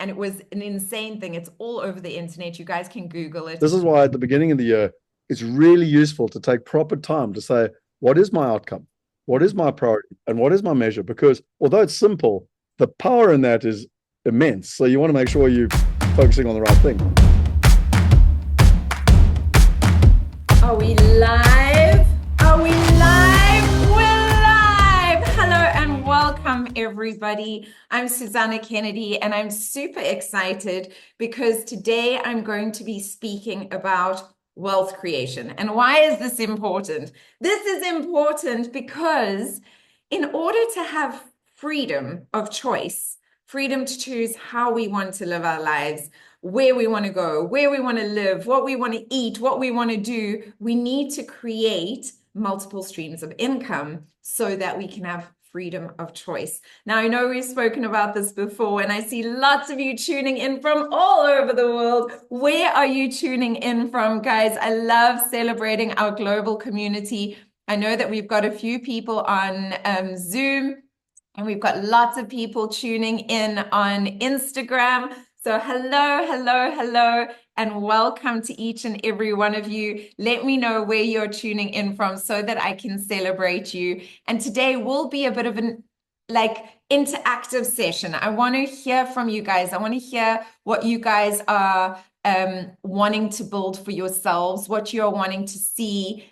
And it was an insane thing. It's all over the internet. You guys can Google it. This is why at the beginning of the year, it's really useful to take proper time to say, what is my outcome? What is my priority? And what is my measure? Because although it's simple, the power in that is immense. So you want to make sure you're focusing on the right thing. Are we live? Are we live? We're live! Hello and welcome, everybody. I'm Susana Kennedy, and I'm super excited because today I'm going to be speaking about wealth creation. And why is this important? This is important because in order to have freedom of choice, freedom to choose how we want to live our lives, where we want to go, where we want to live, what we want to eat, what we want to do, we need to create multiple streams of income so that we can have freedom of choice. Now, I know we've spoken about this before, and I see lots of you tuning in from all over the world. Where are you tuning in from, guys? I love celebrating our global community. I know that we've got a few people on Zoom, and we've got lots of people tuning in on Instagram. So hello, and welcome to each and every one of you. Let me know where you're tuning in from so that I can celebrate you. And today will be a bit of an interactive session. I want to hear from you guys. I want to hear what you guys are wanting to build for yourselves, what you're wanting to see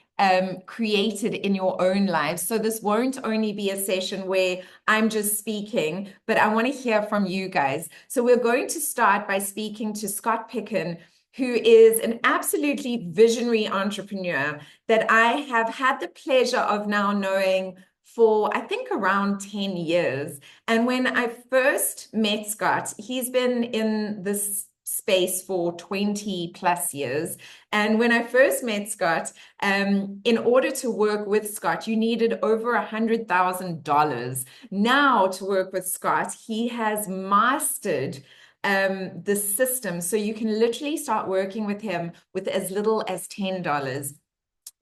created in your own lives. So this won't only be a session where I'm just speaking, but I want to hear from you guys. So we're going to start by speaking to Scott Picken, who is an absolutely visionary entrepreneur that I have had the pleasure of now knowing for, I think, around 10 years. And when I first met Scott, he's been in this space for 20 plus years. And when I first met Scott, in order to work with Scott, you needed over $100,000. Now to work with Scott, he has mastered the system. So you can literally start working with him with as little as $10.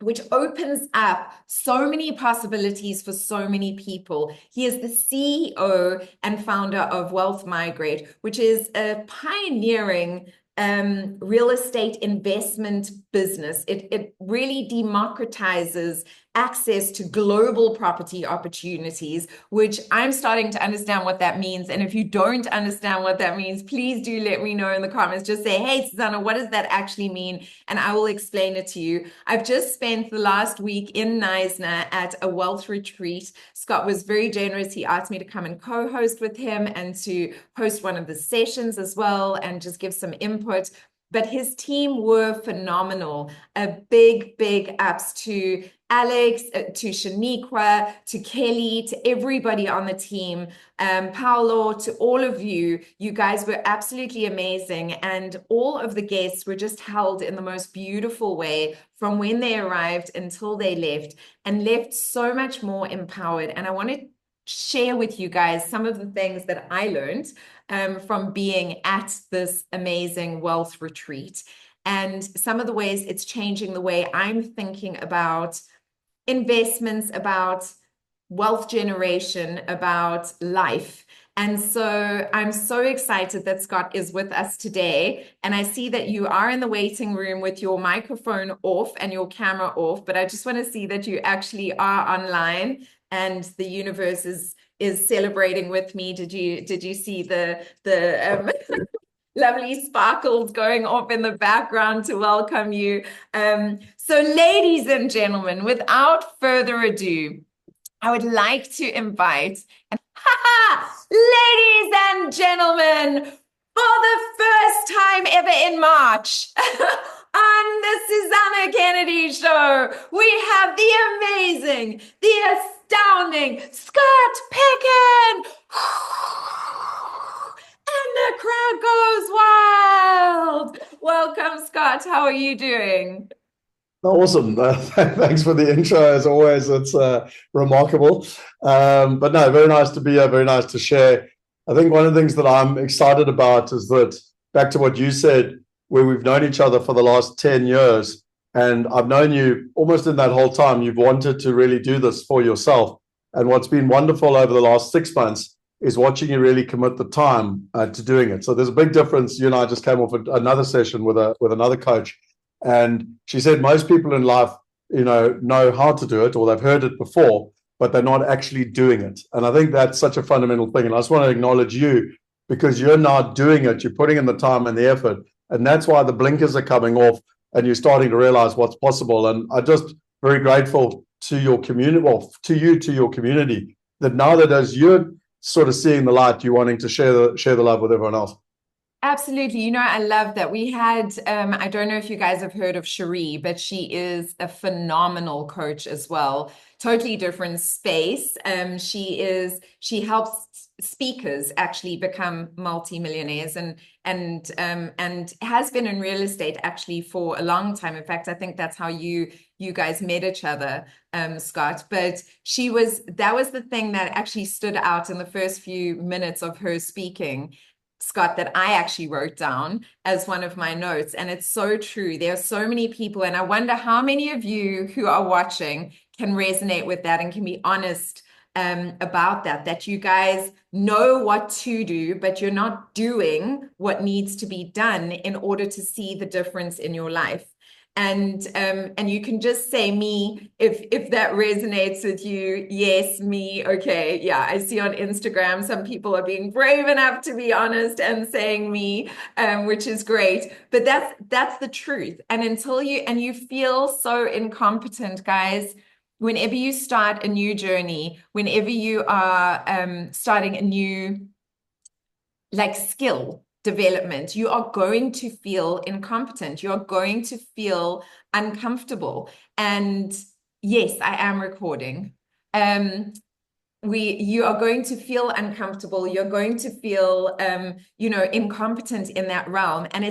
Which opens up so many possibilities for so many people. He is the CEO and founder of Wealth Migrate, which is a pioneering real estate investment business. It really democratizes access to global property opportunities, which I'm starting to understand what that means. And if you don't understand what that means, please do let me know in the comments. Just say, hey, Susana, what does that actually mean? And I will explain it to you. I've just spent the last week in Neisner at a wealth retreat. Scott was very generous. He asked me to come and co-host with him and to host one of the sessions as well and just give some input. But his team were phenomenal. A big ups to Alex, to Shaniqua, to Kelly, to everybody on the team, Paolo, to all of you. You guys were absolutely amazing. And all of the guests were just held in the most beautiful way from when they arrived until they left, and left so much more empowered. And I want to share with you guys some of the things that I learned from being at this amazing wealth retreat, and some of the ways it's changing the way I'm thinking about investments, about wealth generation, about life. And so I'm so excited that Scott is with us today. And I see that you are in the waiting room with your microphone off and your camera off, but I just want to see that you actually are online and the universe is celebrating with me. Did you see the lovely sparkles going off in the background to welcome you? So ladies and gentlemen, without further ado, I would like to invite, ladies and gentlemen, for the first time ever in March, on the Susana Kennedy Show, we have the amazing, the astounding Scott Picken. And the crowd goes wild. Welcome, Scott. How are you doing? Awesome. Thanks for the intro. As always, it's remarkable. But no, very nice to be here. Very nice to share. I think one of the things that I'm excited about is that, back to what you said, where we've known each other for the last 10 years, and I've known you almost in that whole time, you've wanted to really do this for yourself. And what's been wonderful over the last 6 months is watching you really commit the time to doing it. So there's a big difference. You and I just came off another session with another coach, and she said most people in life, know how to do it, or they've heard it before, but they're not actually doing it. And I think that's such a fundamental thing. And I just want to acknowledge you, because you're now doing it. You're putting in the time and the effort, and that's why the blinkers are coming off, and you're starting to realize what's possible. And I'm just very grateful to your community, well, to your community, that now that as you're sort of seeing the light, you're wanting to share the love with everyone else. Absolutely. I love that. We had, I don't know if you guys have heard of Cherie, but she is a phenomenal coach as well. Totally different space. She helps speakers actually become multimillionaires and has been in real estate actually for a long time. In fact, I think that's how you guys met each other, Scott. But that was the thing that actually stood out in the first few minutes of her speaking, Scott, that I actually wrote down as one of my notes. And it's so true. There are so many people, and I wonder how many of you who are watching can resonate with that and can be honest about that you guys know what to do, but you're not doing what needs to be done in order to see the difference in your life. And you can just say me if that resonates with you. Yes, me. Okay, yeah. I see on Instagram some people are being brave enough to be honest and saying me, which is great. But that's the truth. And until you feel so incompetent, guys, whenever you start a new journey, whenever you are starting a new skill development, you are going to feel incompetent. You're going to feel uncomfortable. And yes, I am recording. You are going to feel uncomfortable. You're going to feel, incompetent in that realm. And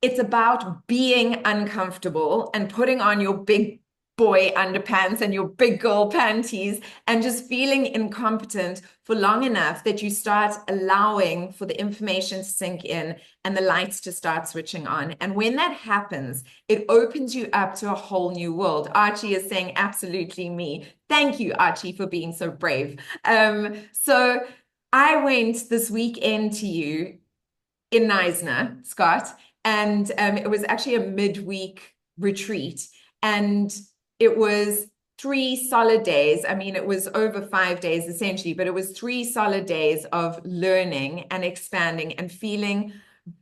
it's about being uncomfortable and putting on your big boy underpants and your big girl panties and just feeling incompetent for long enough that you start allowing for the information to sink in and the lights to start switching on. And when that happens, it opens you up to a whole new world. Archie is saying absolutely me. Thank you, Archie, for being so brave. So I went this weekend to you in Neisner, Scott, and it was actually a midweek retreat. And it was 3 solid days. I mean, it was over 5 days essentially, but it was 3 solid days of learning and expanding and feeling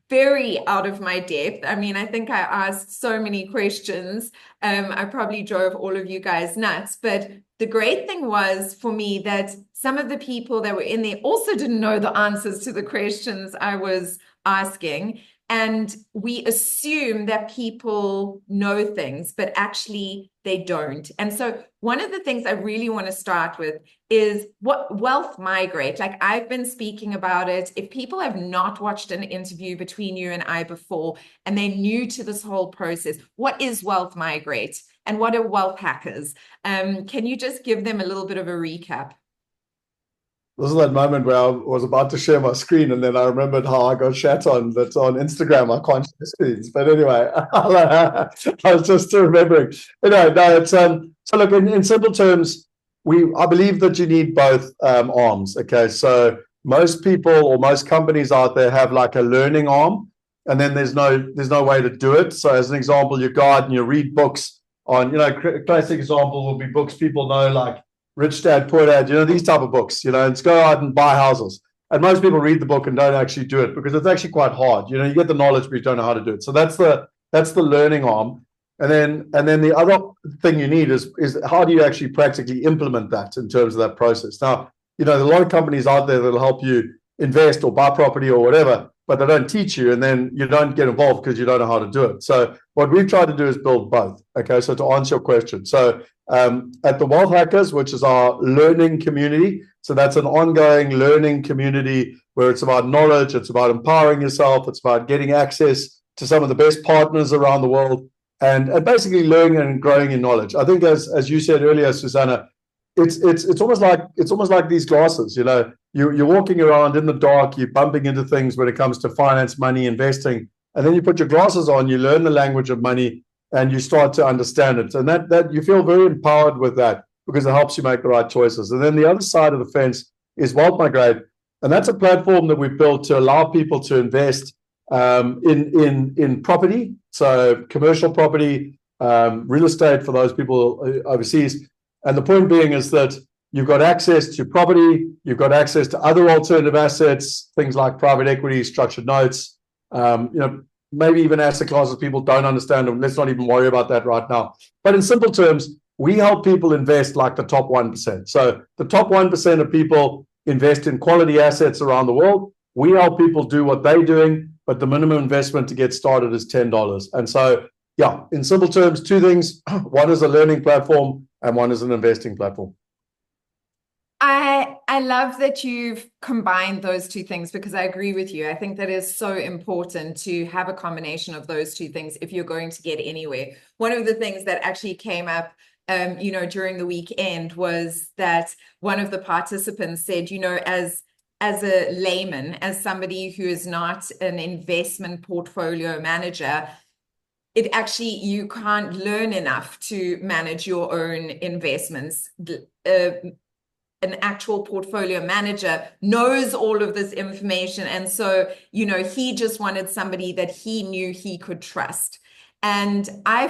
very out of my depth. I mean, I think I asked so many questions. I probably drove all of you guys nuts. But the great thing was for me that some of the people that were in there also didn't know the answers to the questions I was asking. And we assume that people know things, but actually they don't. And so one of the things I really want to start with is what Wealth Migrate. Like I've been speaking about it. If people have not watched an interview between you and I before, and they're new to this whole process, what is Wealth Migrate? And what are wealth hackers? Can you just give them a little bit of a recap? This is that moment where I was about to share my screen, and then I remembered how I got shat on that on Instagram. I can't share screens, but anyway, I was just remembering. No, it's so look in simple terms, I believe that you need both arms. Okay, so most people or most companies out there have like a learning arm, and then there's no way to do it. So as an example, you go out and you read books on, classic example will be books people know like Rich Dad, Poor Dad, these type of books, and go out and buy houses. And most people read the book and don't actually do it because it's actually quite hard. You get the knowledge, but you don't know how to do it. So that's the learning arm. And then the other thing you need is how do you actually practically implement that in terms of that process? Now, there are a lot of companies out there that'll help you invest or buy property or whatever, but they don't teach you, and then you don't get involved because you don't know how to do it. So what we've tried to do is build both. Okay, so to answer your question, so at the Wealth Hackers, which is our learning community, so that's an ongoing learning community where it's about knowledge, it's about empowering yourself, it's about getting access to some of the best partners around the world, and basically learning and growing in knowledge. I think as you said earlier, Susana, it's almost like these glasses. You're walking around in the dark, you're bumping into things when it comes to finance, money, investing, and then you put your glasses on, you learn the language of money, and you start to understand it. And that you feel very empowered with that because it helps you make the right choices. And then the other side of the fence is Wealth Migrate, And that's a platform that we've built to allow people to invest in property, so commercial property, real estate for those people overseas. And the point being is that you've got access to property, you've got access to other alternative assets, things like private equity, structured notes, maybe even asset classes people don't understand, and let's not even worry about that right now. But in simple terms, we help people invest like the top 1%. So the top 1% of people invest in quality assets around the world. We help people do what they're doing, but the minimum investment to get started is $10. And so, yeah, in simple terms, two things. One is a learning platform and one is an investing platform. I love that you've combined those two things, because I agree with you. I think that is so important to have a combination of those two things if you're going to get anywhere. One of the things that actually came up during the weekend was that one of the participants said, as a layman, as somebody who is not an investment portfolio manager, you can't learn enough to manage your own investments. An actual portfolio manager knows all of this information. And so, he just wanted somebody that he knew he could trust. And I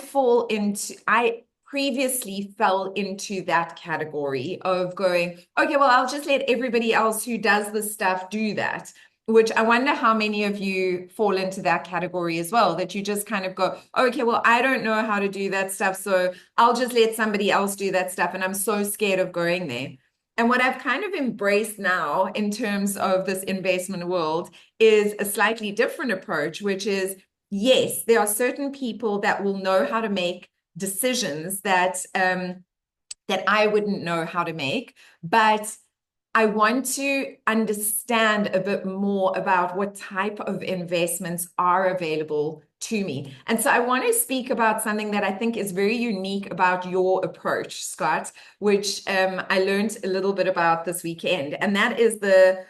previously fell into that category of going, okay, well, I'll just let everybody else who does this stuff do that, which I wonder how many of you fall into that category as well, that you just kind of go, okay, well, I don't know how to do that stuff, so I'll just let somebody else do that stuff. And I'm so scared of going there. And what I've kind of embraced now in terms of this investment world is a slightly different approach, which is, yes, there are certain people that will know how to make decisions that I wouldn't know how to make, but I want to understand a bit more about what type of investments are available to me. And so I want to speak about something that I think is very unique about your approach, Scott, which I learned a little bit about this weekend. And that is the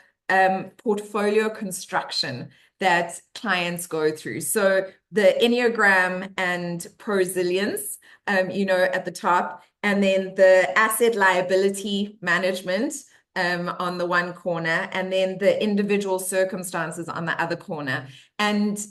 portfolio construction that clients go through. So the Enneagram and Prosilience, at the top, and then the asset liability management on the one corner, and then the individual circumstances on the other corner. And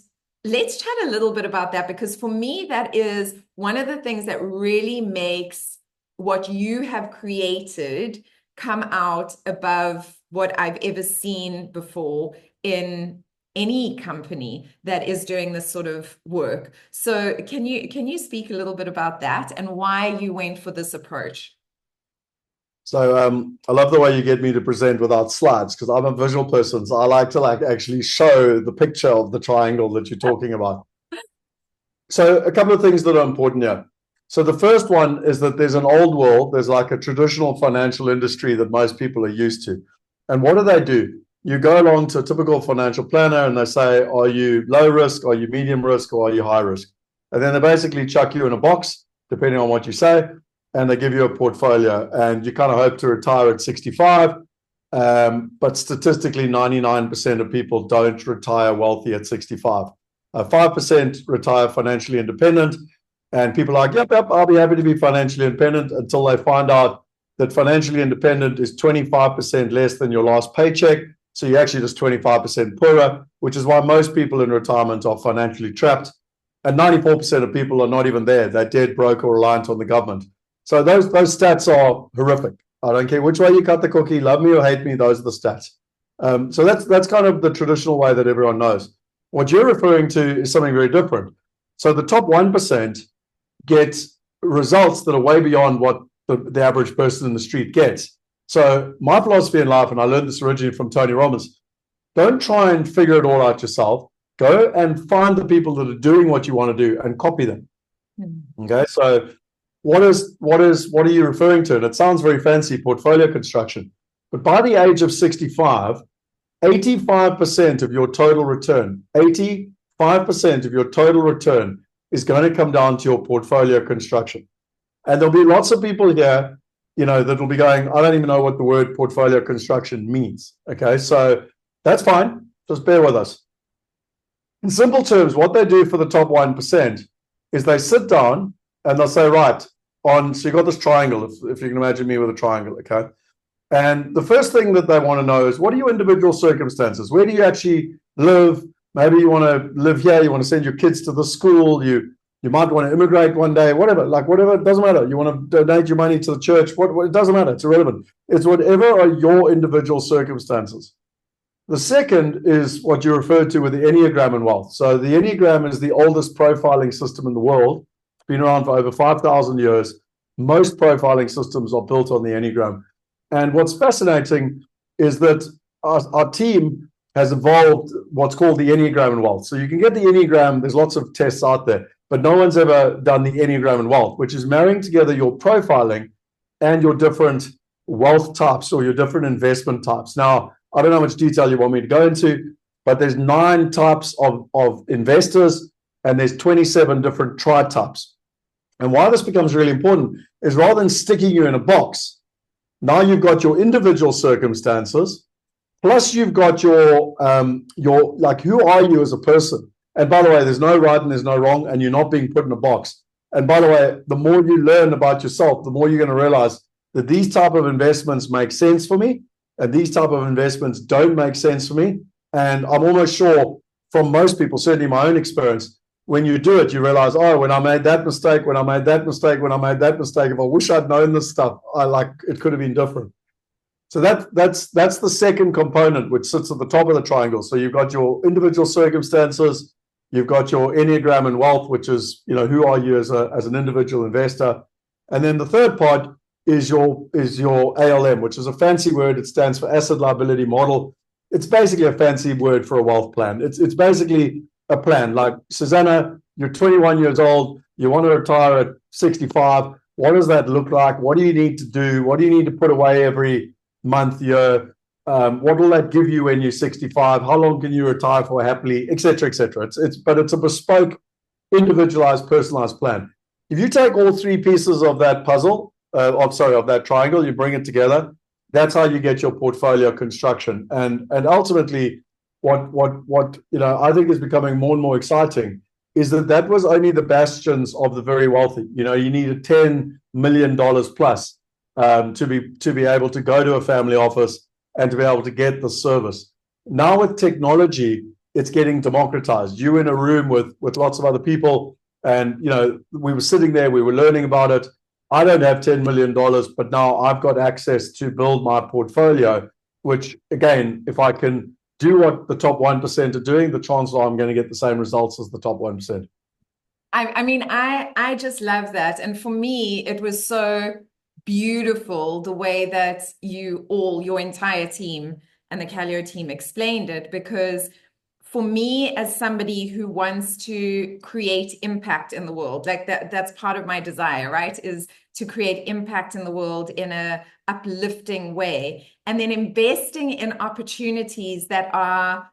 let's chat a little bit about that, because for me, that is one of the things that really makes what you have created come out above what I've ever seen before in any company that is doing this sort of work. So can you speak a little bit about that and why you went for this approach? So I love the way you get me to present without slides, because I'm a visual person. So I like to actually show the picture of the triangle that you're talking about. So a couple of things that are important here. So the first one is that there's an old world. There's like a traditional financial industry that most people are used to. And what do? You go along to a typical financial planner and they say, are you low risk, are you medium risk, or are you high risk? And then they basically chuck you in a box, depending on what you say, and they give you a portfolio, and you kind of hope to retire at 65. But statistically, 99% of people don't retire wealthy at 65. 5% retire financially independent, and people are like, yep, I'll be happy to be financially independent, until they find out that financially independent is 25% less than your last paycheck. So you're actually just 25% poorer, which is why most people in retirement are financially trapped. And 94% of people are not even there. They're dead broke or reliant on the government. So those stats are horrific. I don't care which way you cut the cookie, love me or hate me, those are the stats. So that's kind of the traditional way that everyone knows. What you're referring to is something very different. So the top 1% get results that are way beyond what the average person in the street gets. So my philosophy in life, and I learned this originally from Tony Robbins, don't try and figure it all out yourself. Go and find the people that are doing what you want to do and copy them. Okay, so what are you referring to? And it sounds very fancy, portfolio construction. But by the age of 65, 85% of your total return, 85% of your total return is going to come down to your portfolio construction. And there'll be lots of people here, that will be going, I don't even know what the word portfolio construction means. Okay, so that's fine. Just bear with us. In simple terms, what they do for the top 1% is they sit down and they'll say, right, so you've got this triangle, if you can imagine me with a triangle, okay? And the first thing that they want to know is, what are your individual circumstances? Where do you actually live? Maybe you want to live here, you want to send your kids to the school, you might want to immigrate one day, whatever, it doesn't matter. You want to donate your money to the church, what it doesn't matter, it's irrelevant. It's whatever are your individual circumstances. The second is what you referred to with the Enneagram and wealth. So the Enneagram is the oldest profiling system in the world. It's been around for over 5,000 years. Most profiling systems are built on the Enneagram. And what's fascinating is that our team has evolved what's called the Enneagram and wealth. So you can get the Enneagram, there's lots of tests out there, but no one's ever done the Enneagram and wealth, which is marrying together your profiling and your different wealth types or your different investment types. Now, I don't know how much detail you want me to go into, but there's 9 types of investors and there's 27 different tri-types. And why this becomes really important is, rather than sticking you in a box, now you've got your individual circumstances, plus you've got your like, who are you as a person? And by the way, there's no right and there's no wrong, and you're not being put in a box. And by the way, the more you learn about yourself, the more you're going to realize that these type of investments make sense for me, and these type of investments don't make sense for me. And I'm almost sure from most people, certainly my own experience, when you do it, you realize, oh, when I made that mistake, when I made that mistake, when I made that mistake, if I wish I'd known this stuff, it could have been different. So that's the second component, which sits at the top of the triangle. So you've got your individual circumstances, you've got your Enneagram and wealth, which is, who are you as an individual investor, and then the third part is your ALM, which is a fancy word. It stands for asset liability model. It's basically a fancy word for a wealth plan. It's basically a plan. Like, Susana, you're 21 years old, you want to retire at 65. What does that look like? What do you need to do? What do you need to put away every month, year? What will that give you when you're 65? How long can you retire for happily, etc., etc. But it's a bespoke, individualized, personalized plan. If you take all 3 pieces of that puzzle, of that triangle, you bring it together, that's how you get your portfolio construction. And ultimately, what I think is becoming more and more exciting is that was only the bastions of the very wealthy. You needed $10 million plus to be able to go to a family office and to be able to get the service. Now with technology, it's getting democratized. You in a room with lots of other people, and we were sitting there, we were learning about it. I don't have $10 million, but now I've got access to build my portfolio, which, again, if I can do what the top 1% are doing, the chances are I'm going to get the same results as the top 1%. I just love that. And for me, it was so beautiful the way that your entire team and the Calio team explained it, because for me, as somebody who wants to create impact in the world, like that's part of my desire, right? Is to create impact in the world in a uplifting way, and then investing in opportunities that are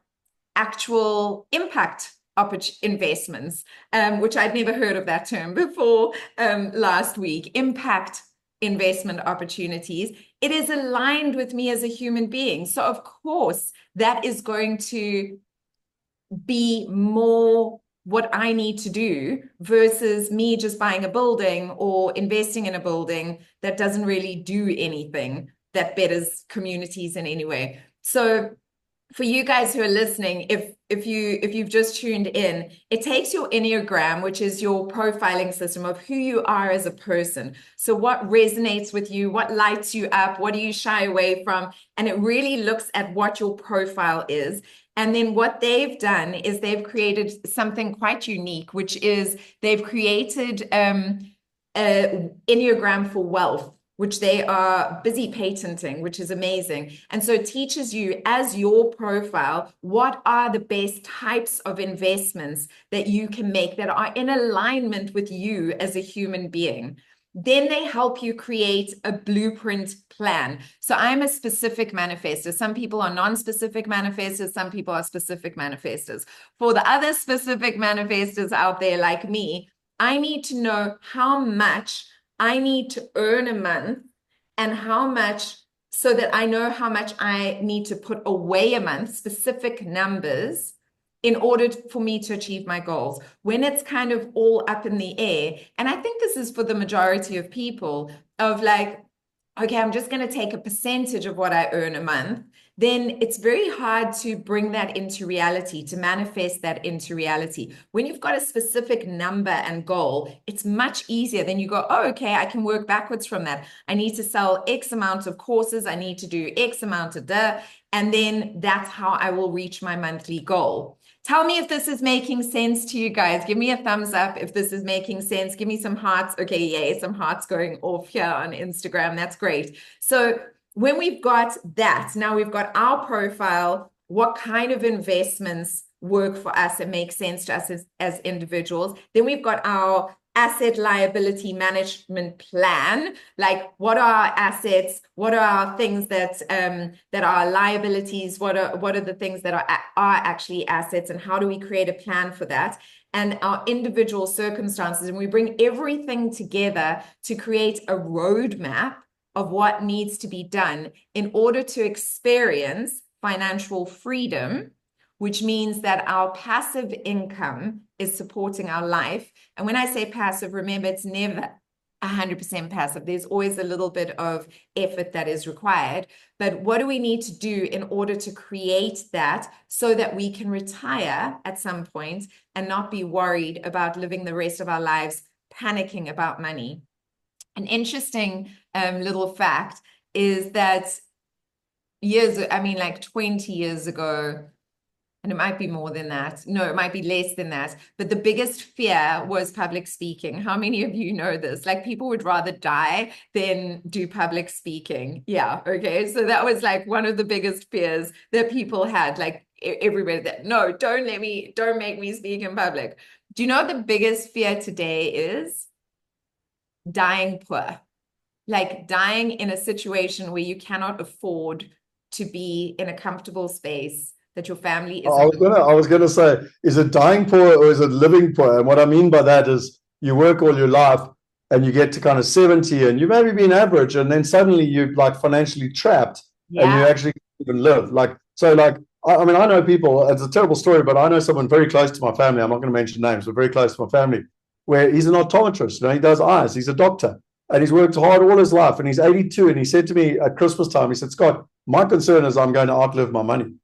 actual impact investments, which I'd never heard of that term before last week. Impact investment opportunities. It is aligned with me as a human being. So of course, that is going to be more what I need to do versus me just buying a building or investing in a building that doesn't really do anything that betters communities in any way. So for you guys who are listening, if you've just tuned in, it takes your Enneagram, which is your profiling system of who you are as a person. So what resonates with you, what lights you up, what do you shy away from? And it really looks at what your profile is. And then what they've done is they've created something quite unique, which is they've created an Enneagram for wealth, which they are busy patenting, which is amazing. And so it teaches you, as your profile, what are the best types of investments that you can make that are in alignment with you as a human being. Then they help you create a blueprint plan. So I'm a specific manifestor. Some people are non-specific manifestors. Some people are specific manifestors. For the other specific manifestors out there like me, I need to know how much I need to earn a month and how much, so that I know how much I need to put away a month, specific numbers, in order for me to achieve my goals. When it's kind of all up in the air, and I think this is for the majority of people, of like, okay, I'm just going to take a percentage of what I earn a month, then it's very hard to bring that into reality, to manifest that into reality. When you've got a specific number and goal, it's much easier. Then you go, oh, okay, I can work backwards from that. I need to sell X amount of courses. I need to do X amount of and then that's how I will reach my monthly goal. Tell me if this is making sense to you guys. Give me a thumbs up if this is making sense. Give me some hearts. Okay, yay, some hearts going off here on Instagram. That's great. So when we've got that, now we've got our profile, what kind of investments work for us and make sense to us as individuals. Then we've got our asset liability management plan, like what are our assets, what are our things that are liabilities, what are the things that are actually assets, and how do we create a plan for that, and our individual circumstances. And we bring everything together to create a roadmap of what needs to be done in order to experience financial freedom, which means that our passive income is supporting our life. And when I say passive, remember, it's never 100% passive. There's always a little bit of effort that is required. But what do we need to do in order to create that so that we can retire at some point and not be worried about living the rest of our lives panicking about money? An interesting little fact is that like 20 years ago, and it might be more than that. No, it might be less than that. But the biggest fear was public speaking. How many of you know this? Like, people would rather die than do public speaking. Yeah, okay. So that was like one of the biggest fears that people had. Like, everybody that, no, don't make me speak in public. Do you know what the biggest fear today is? Dying poor. Like dying in a situation where you cannot afford to be in a comfortable space, that your family is. I was gonna say, is it dying poor or is it living poor? And what I mean by that is you work all your life and you get to kind of 70 and you maybe been average, and then suddenly you're like financially trapped and you actually can't even live. I mean, I know people, it's a terrible story, but I know someone very close to my family. I'm not going to mention names, but very close to my family, where he's an optometrist. He does eyes. He's a doctor. And he's worked hard all his life. And he's 82. And he said to me at Christmas time, he said, Scott, my concern is I'm going to outlive my money.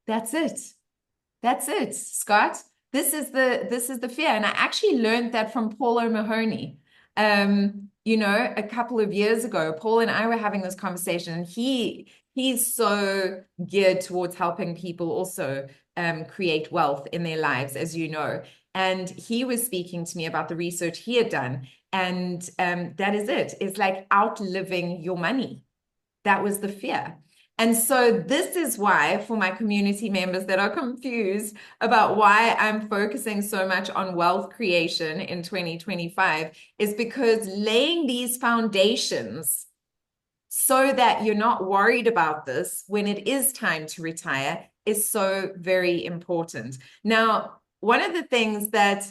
That's it, Scott. This is the fear. And I actually learned that from Paul O'Mahony. A couple of years ago, Paul and I were having this conversation, and he's so geared towards helping people also create wealth in their lives, as you know. And he was speaking to me about the research he had done. And that is it. It's like outliving your money. That was the fear. And so this is why, for my community members that are confused about why I'm focusing so much on wealth creation in 2025, is because laying these foundations so that you're not worried about this when it is time to retire is so very important. Now, one of the things that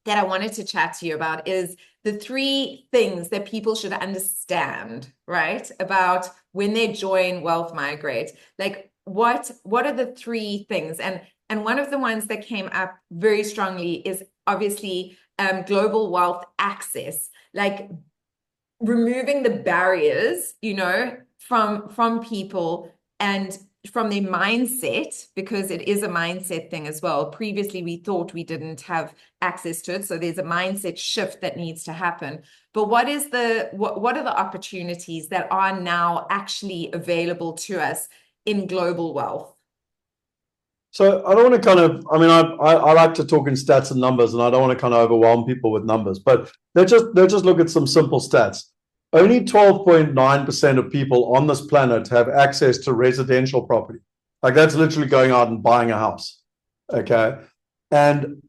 I wanted to chat to you about is the 3 things that people should understand, right, about when they join Wealth Migrate. Like, what are the 3 things? And one of the ones that came up very strongly is obviously global wealth access, like removing the barriers, from people and from their mindset, because it is a mindset thing as well. Previously, we thought we didn't have access to it. So there's a mindset shift that needs to happen. But what are the opportunities that are now actually available to us in global wealth? So I don't want to I like to talk in stats and numbers, and I don't want to kind of overwhelm people with numbers, but let's just look at some simple stats. Only 12.9% of people on this planet have access to residential property. Like, that's literally going out and buying a house. Okay. And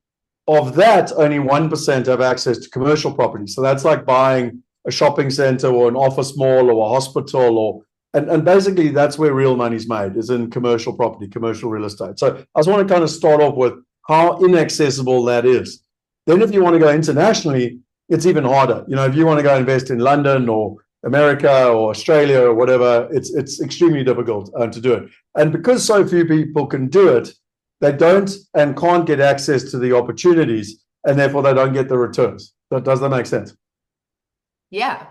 of that, only 1% have access to commercial property. So that's like buying a shopping center or an office mall or a hospital, and basically that's where real money's made, is in commercial property, commercial real estate. So I just want to kind of start off with how inaccessible that is. Then if you want to go internationally, it's even harder. If you want to go invest in London or America or Australia or whatever, it's extremely difficult to do it. And because so few people can do it, they don't and can't get access to the opportunities, and therefore they don't get the returns. Does that make sense? Yeah.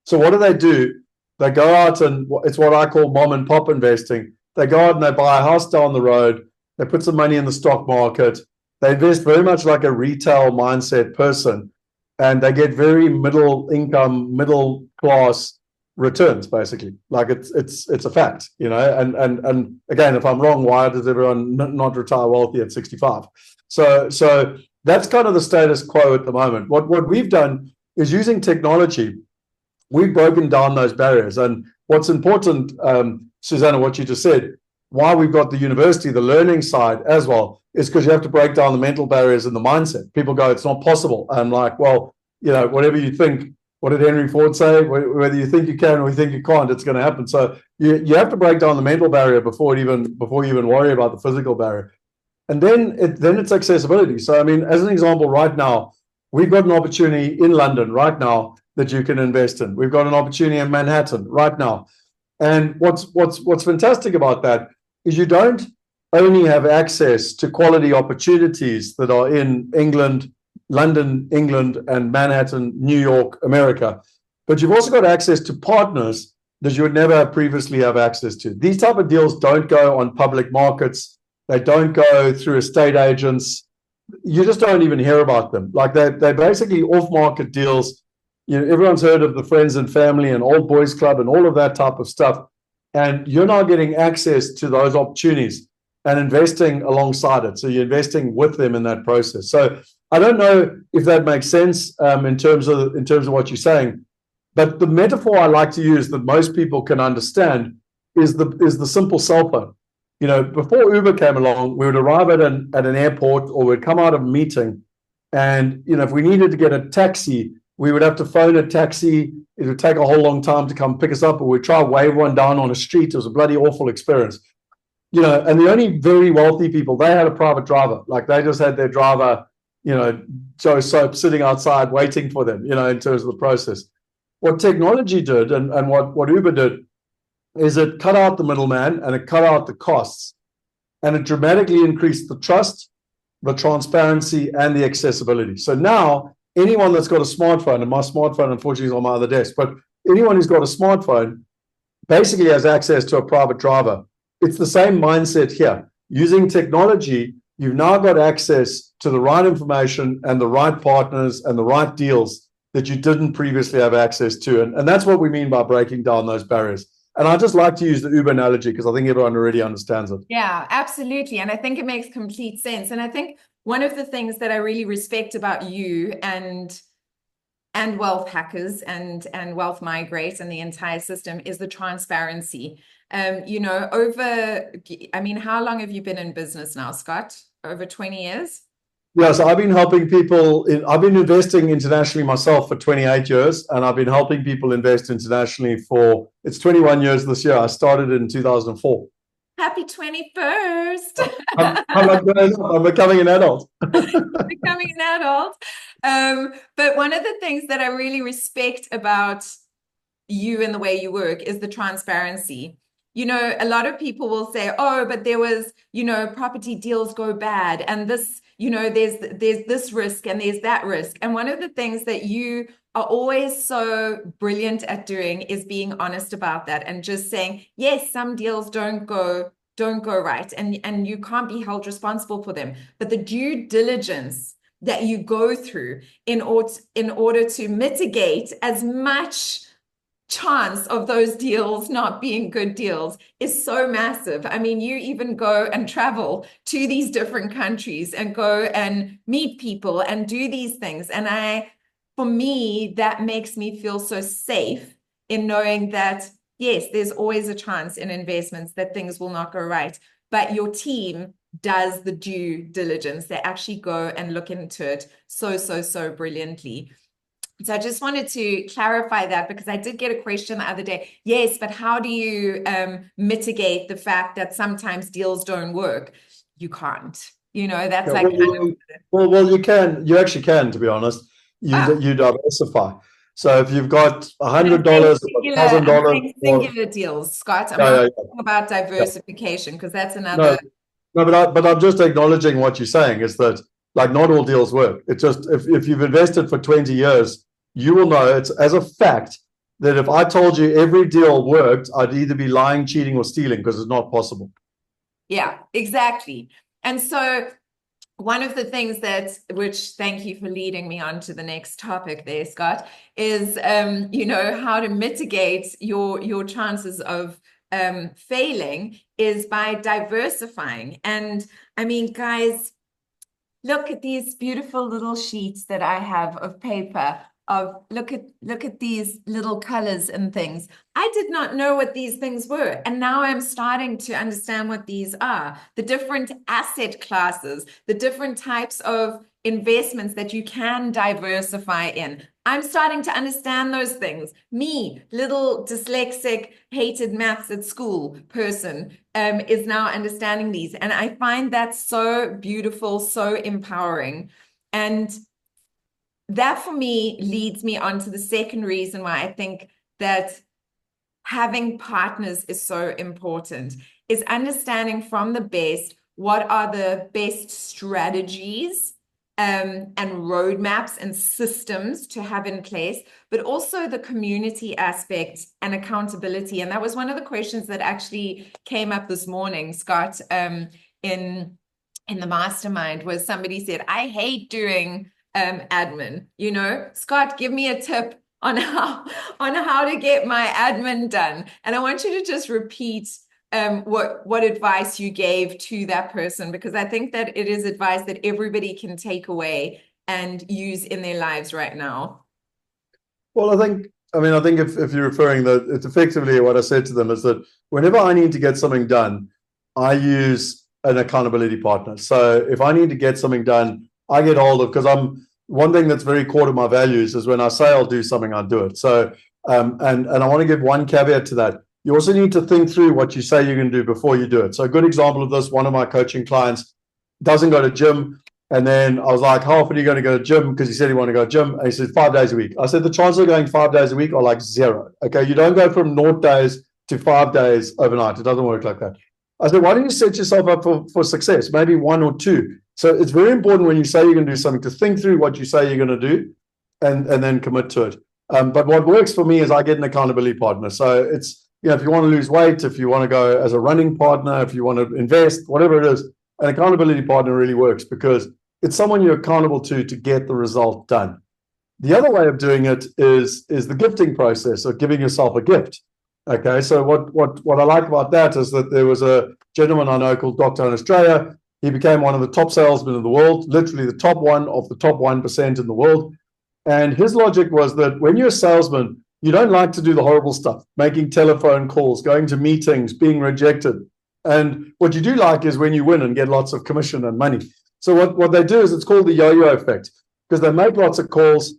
So what do? They go out and it's what I call mom and pop investing. They go out and they buy a house down the road. They put some money in the stock market. They invest very much like a retail mindset person, and they get very middle income, middle class returns, basically. Like it's a fact, and again, if I'm wrong, why does everyone not retire wealthy at 65? So that's kind of the status quo at the moment. What we've done is, using technology, we've broken down those barriers. And what's important, Susana, what you just said, why we've got the university, the learning side as well, is because you have to break down the mental barriers and the mindset. People go, it's not possible. I'm like, well, whatever you think. What did Henry Ford say? Whether you think you can or you think you can't, it's going to happen. So you have to break down the mental barrier before you even worry about the physical barrier. And then it's accessibility. So, I mean, as an example, right now, we've got an opportunity in London right now that you can invest in. We've got an opportunity in Manhattan right now. And what's fantastic about that is you don't only have access to quality opportunities that are in England, London, England, and Manhattan, New York, America, but you've also got access to partners that you would never previously have access to. These type of deals don't go on public markets. They don't go through estate agents. You just don't even hear about them. Like they're basically off-market deals. Everyone's heard of the friends and family and old boys club and all of that type of stuff. And you're now getting access to those opportunities and investing alongside it. So you're investing with them in that process. So I don't know if that makes sense in terms of what you're saying, but the metaphor I like to use that most people can understand is the simple cell phone. Before Uber came along, we would arrive at an airport, or we'd come out of a meeting, and if we needed to get a taxi, we would have to phone a taxi. It would take a whole long time to come pick us up, or we'd try to wave one down on a street. It was a bloody awful experience. And the only very wealthy people, they had a private driver. Like they just had their driver, Joe Soap sitting outside waiting for them, in terms of the process. What technology did and what Uber did is it cut out the middleman and it cut out the costs, and it dramatically increased the trust, the transparency, and the accessibility. So now anyone that's got a smartphone, and my smartphone unfortunately is on my other desk, but anyone who's got a smartphone basically has access to a private driver. It's the same mindset here. Using technology, you've now got access to the right information and the right partners and the right deals that you didn't previously have access to. And that's what we mean by breaking down those barriers. And I just like to use the Uber analogy because I think everyone already understands it. Yeah, absolutely. And I think it makes complete sense. And I think one of the things that I really respect about you and Wealth Hackers and Wealth Migrate and the entire system is the transparency. How long have you been in business now, Scott? Over 20 years? Yeah, so I've been helping people. I've been investing internationally myself for 28 years, and I've been helping people invest internationally it's 21 years this year. I started in 2004. Happy 21st. I'm becoming an adult. Becoming an adult. But one of the things that I really respect about you and the way you work is the transparency. A lot of people will say, oh, but there was, property deals go bad, and this, there's this risk and there's that risk. And one of the things that you are always so brilliant at doing is being honest about that and just saying, yes, some deals don't go right, and you can't be held responsible for them. But the due diligence that you go through in order to mitigate as much chance of those deals not being good deals is so massive. I mean, you even go and travel to these different countries and go and meet people and do these things. And for me, that makes me feel so safe in knowing that, yes, there's always a chance in investments that things will not go right, but your team does the due diligence. They actually go and look into it so brilliantly. So I just wanted to clarify that, because I did get a question the other day. Yes, but how do you mitigate the fact that sometimes deals don't work? You can't. That's Well, you can. You actually can, to be honest. You diversify. So if you've got $100, $1,000, singular deals, Scott. I'm not talking about diversification, because that's another. No, but I'm just acknowledging what you're saying is that, like, not all deals work. It's just if you've invested for 20 years, you will know it's as a fact that if I told you every deal worked, I'd either be lying, cheating, or stealing, because it's not possible. Yeah, exactly. And so one of the things which thank you for leading me on to the next topic there, Scott, is how to mitigate your chances of failing is by diversifying. And I mean, guys, look at these beautiful little sheets that I have of paper. Look at these little colors and things. I did not know what these things were, and now I'm starting to understand what these are. The different asset classes, the different types of investments that you can diversify in. I'm starting to understand those things. Me, little dyslexic, hated maths at school person, is now understanding these. And I find that so beautiful, so empowering. And that for me leads me on to the second reason why I think that having partners is so important, is understanding from the best what are the best strategies and roadmaps and systems to have in place, but also the community aspect and accountability. And that was one of the questions that actually came up this morning, Scott, in the mastermind, was somebody said, I hate doing admin. Scott, give me a tip on how to get my admin done. And I want you to just repeat what advice you gave to that person, because I think that it is advice that everybody can take away and use in their lives right now. Well, I think if you're referring, that it's effectively what I said to them is that whenever I need to get something done, I use an accountability partner. So if I need to get something done, I get hold of, because one thing that's very core to my values is when I say I'll do something, I'll do it. So, and I want to give one caveat to that. You also need to think through what you say you're going to do before you do it. So a good example of this, one of my coaching clients doesn't go to gym. And then I was like, how often are you going to go to gym? Because he said he wanted to go to gym. And he said 5 days a week. I said, the chances of going 5 days a week are like zero. Okay. You don't go from 0 days to 5 days overnight. It doesn't work like that. I said, why don't you set yourself up for success? Maybe 1 or 2. So it's very important when you say you're going to do something to think through what you say you're going to do and then commit to it. But what works for me is I get an accountability partner. So it's, if you want to lose weight, if you want to go as a running partner, if you want to invest, whatever it is, an accountability partner really works because it's someone you're accountable to get the result done. The other way of doing it is the gifting process of giving yourself a gift. Okay, so what I like about that is that there was a gentleman I know called Doctor in Australia. He became one of the top salesmen in the world, literally the top one of the top 1% in the world. And his logic was that when you're a salesman, you don't like to do the horrible stuff, making telephone calls, going to meetings, being rejected. And what you do like is when you win and get lots of commission and money. So what they do is it's called the yo-yo effect, because they make lots of calls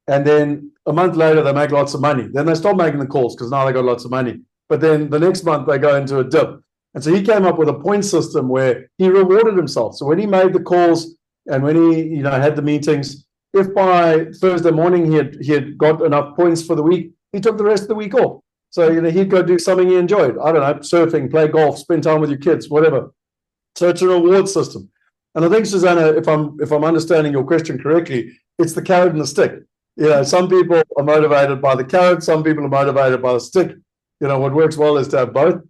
and then a month later they make lots of money. Then they stop making the calls because now they got lots of money. But then the next month they go into a dip. And so he came up with a point system where he rewarded himself. So when he made the calls and when he had the meetings, if by Thursday morning he had got enough points for the week, he took the rest of the week off. So he'd go do something he enjoyed. I don't know, surfing, play golf, spend time with your kids, whatever. So it's a reward system. And I think, Susana, if I'm understanding your question correctly, it's the carrot and the stick. Some people are motivated by the carrot, some people are motivated by the stick. What works well is to have both.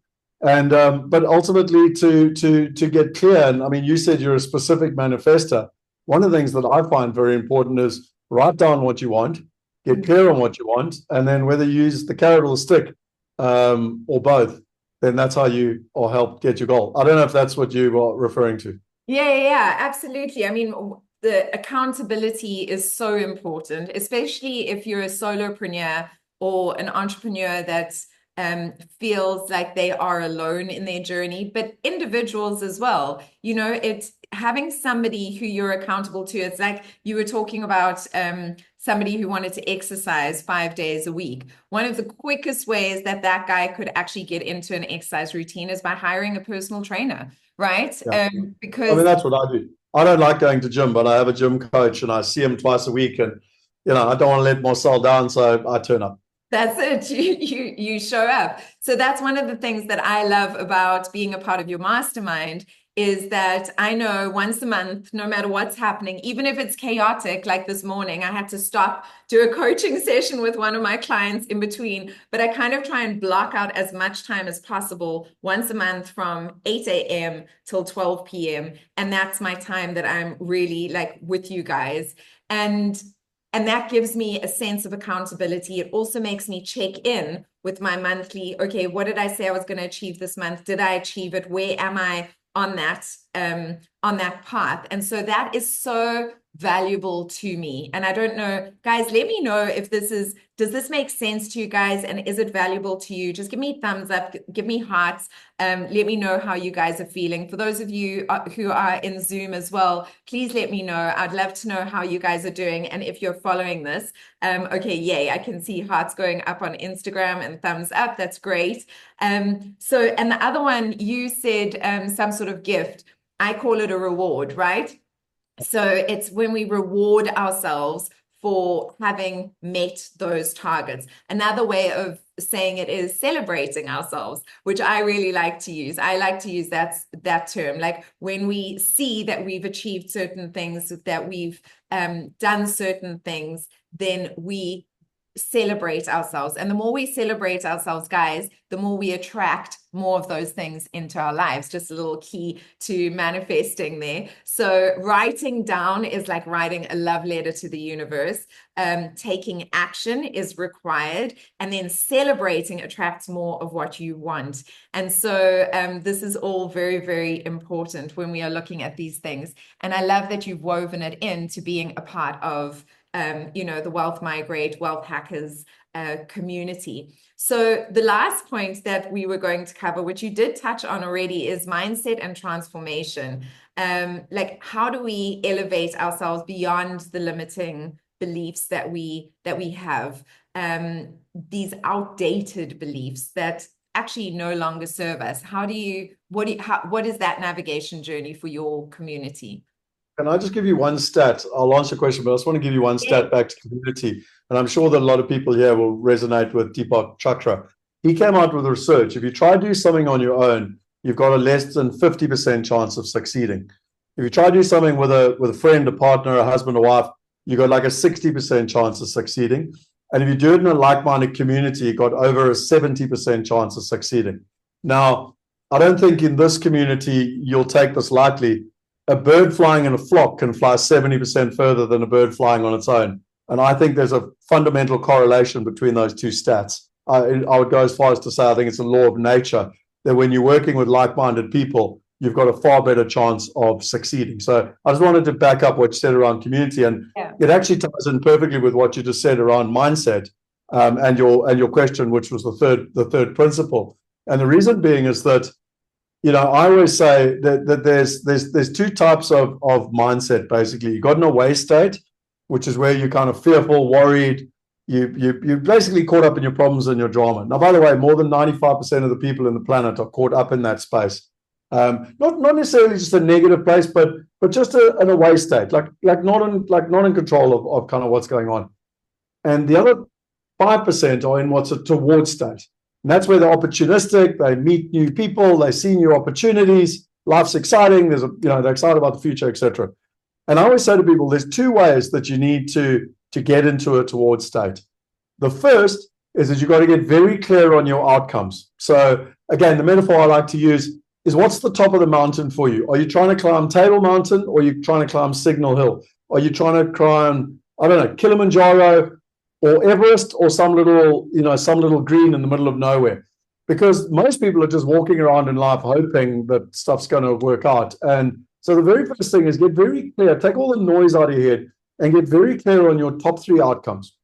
And but ultimately to get clear, and I mean, you said you're a specific manifester. One of the things that I find very important is write down what you want, get clear on what you want, and then whether you use the carrot or the stick or both, then that's how you or help get your goal. I don't know if that's what you are referring to. Yeah, absolutely. I mean, the accountability is so important, especially if you're a solopreneur or an entrepreneur that feels like they are alone in their journey, but individuals as well. It's having somebody who you're accountable to. It's like you were talking about somebody who wanted to exercise 5 days a week. One of the quickest ways that guy could actually get into an exercise routine is by hiring a personal trainer, right? Yeah. Because I mean, that's what I do. I don't like going to gym, but I have a gym coach and I see him twice a week, and I don't want to let Marcel down, so I turn up. That's it. You show up. So that's one of the things that I love about being a part of your mastermind is that I know once a month, no matter what's happening, even if it's chaotic, like this morning, I had to stop, do a coaching session with one of my clients in between, but I kind of try and block out as much time as possible once a month from 8 a.m. till 12 p.m. And that's my time that I'm really like with you guys. And that gives me a sense of accountability. It also makes me check in with my monthly, okay, what did I say I was going to achieve this month? Did I achieve it? Where am I on that path? And so that is so valuable to me. And I don't know, guys, let me know if does this make sense to you guys? And is it valuable to you? Just give me thumbs up, give me hearts. Let me know how you guys are feeling. For those of you who are in Zoom as well, please let me know. I'd love to know how you guys are doing. And if you're following this, okay, yay, I can see hearts going up on Instagram and thumbs up. That's great. And the other one, you said some sort of gift. I call it a reward, right? So it's when we reward ourselves for having met those targets. Another way of saying it is celebrating ourselves, which I really like to use. I like to use that term, like when we see that we've achieved certain things, that we've done certain things, then we celebrate ourselves. And the more we celebrate ourselves, guys, the more we attract more of those things into our lives. Just a little key to manifesting there. So writing down is like writing a love letter to the universe. Taking action is required, and then celebrating attracts more of what you want. And so this is all very, very important when we are looking at these things. And I love that you've woven it into being a part of the Wealth Migrate, Wealth Hackers community. So the last point that we were going to cover, which you did touch on already, is mindset and transformation. Like, how do we elevate ourselves beyond the limiting beliefs that we have, these outdated beliefs that actually no longer serve us? What is that navigation journey for your community? Can I just give you one stat? I'll answer your question, but I just want to give you one stat back to community. And I'm sure that a lot of people here will resonate with Deepak Chakra. He came out with research. If you try to do something on your own, you've got a less than 50% chance of succeeding. If you try to do something with a friend, a partner, a husband, a wife, you've got like a 60% chance of succeeding. And if you do it in a like-minded community, you've got over a 70% chance of succeeding. Now, I don't think in this community you'll take this lightly. A bird flying in a flock can fly 70% further than a bird flying on its own. And I think there's a fundamental correlation between those two stats. I would go as far as to say I think it's a law of nature that when you're working with like-minded people, you've got a far better chance of succeeding. So I just wanted to back up what you said around community, and it actually ties in perfectly with what you just said around mindset and your question, which was the third principle. And the reason being is that, I always say that there's two types of mindset, basically. You got an away state, which is where you're kind of fearful, worried. You're basically caught up in your problems and your drama. Now, by the way, more than 95% of the people in the planet are caught up in that space. Not necessarily just a negative place, but just an away state, like not in control of kind of what's going on. And the other 5% are in what's a toward state. And that's where they're opportunistic. They meet new people. They see new opportunities. Life's exciting. They're excited about the future, etc. And I always say to people, there's two ways that you need to get into a toward state. The first is that you've got to get very clear on your outcomes. So again, the metaphor I like to use is, what's the top of the mountain for you? Are you trying to climb Table Mountain, or are you trying to climb Signal Hill? Are you trying to climb, I don't know, Kilimanjaro, or Everest, or some little green in the middle of nowhere? Because most people are just walking around in life hoping that stuff's going to work out. And so the very first thing is get very clear, take all the noise out of your head and get very clear on your top 3 outcomes.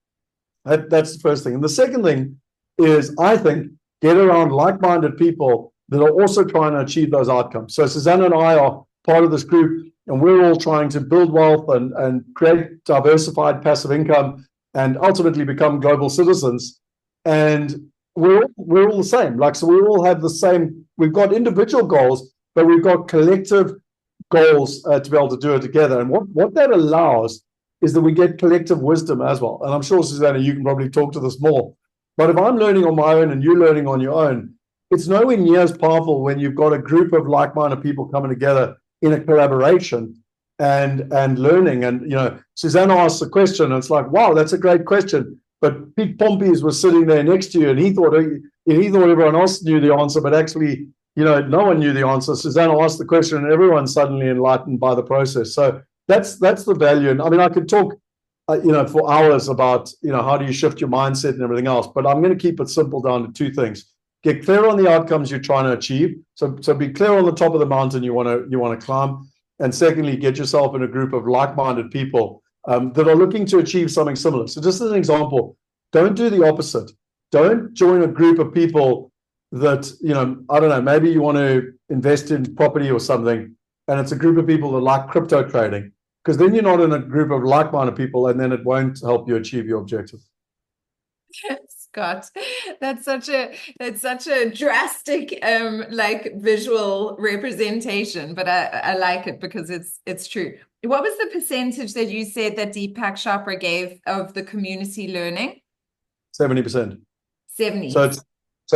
That's the first thing. And the second thing is, I think, get around like-minded people that are also trying to achieve those outcomes. So Susana and I are part of this group, and we're all trying to build wealth and create diversified passive income and ultimately become global citizens. And we're all the same. So we all have the same, we've got individual goals, but we've got collective goals to be able to do it together. And what that allows is that we get collective wisdom as well. And I'm sure, Susana, you can probably talk to this more. But if I'm learning on my own and you're learning on your own, it's nowhere near as powerful when you've got a group of like-minded people coming together in a collaboration and learning. And Susana asked the question, and it's like, wow, that's a great question. But Pete Pompey's was sitting there next to you, and he thought everyone else knew the answer, but actually, no one knew the answer. Susana asked the question, and everyone's suddenly enlightened by the process. So that's the value. And I mean, I could talk, for hours about, how do you shift your mindset and everything else. But I'm going to keep it simple down to two things. Get clear on the outcomes you're trying to achieve. So be clear on the top of the mountain you want to climb. And secondly, get yourself in a group of like-minded people that are looking to achieve something similar. So just as an example, don't do the opposite. Don't join a group of people that, I don't know, maybe you want to invest in property or something, and it's a group of people that like crypto trading, because then you're not in a group of like-minded people, and then it won't help you achieve your objective. Scott, that's such a drastic like visual representation, but I like it because it's true. What was the percentage that you said that Deepak Chopra gave of the community learning? 70%. 70. So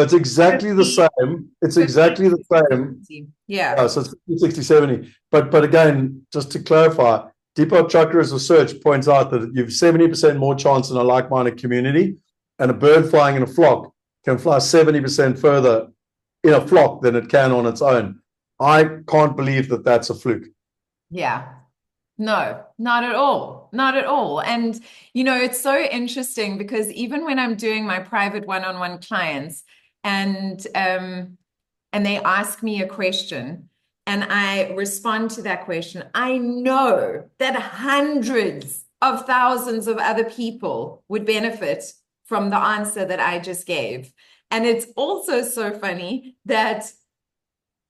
it's exactly the same. It's exactly the same. Yeah. So it's 50, 60, 70. But again, just to clarify, Deepak Chopra's research points out that you've 70% more chance in a like-minded community, and a bird flying in a flock can fly 70% further in a flock than it can on its own. I can't believe that that's a fluke. Yeah. No, not at all. Not at all. And, it's so interesting because even when I'm doing my private one-on-one clients and they ask me a question and I respond to that question, I know that hundreds of thousands of other people would benefit from the answer that I just gave. And it's also so funny that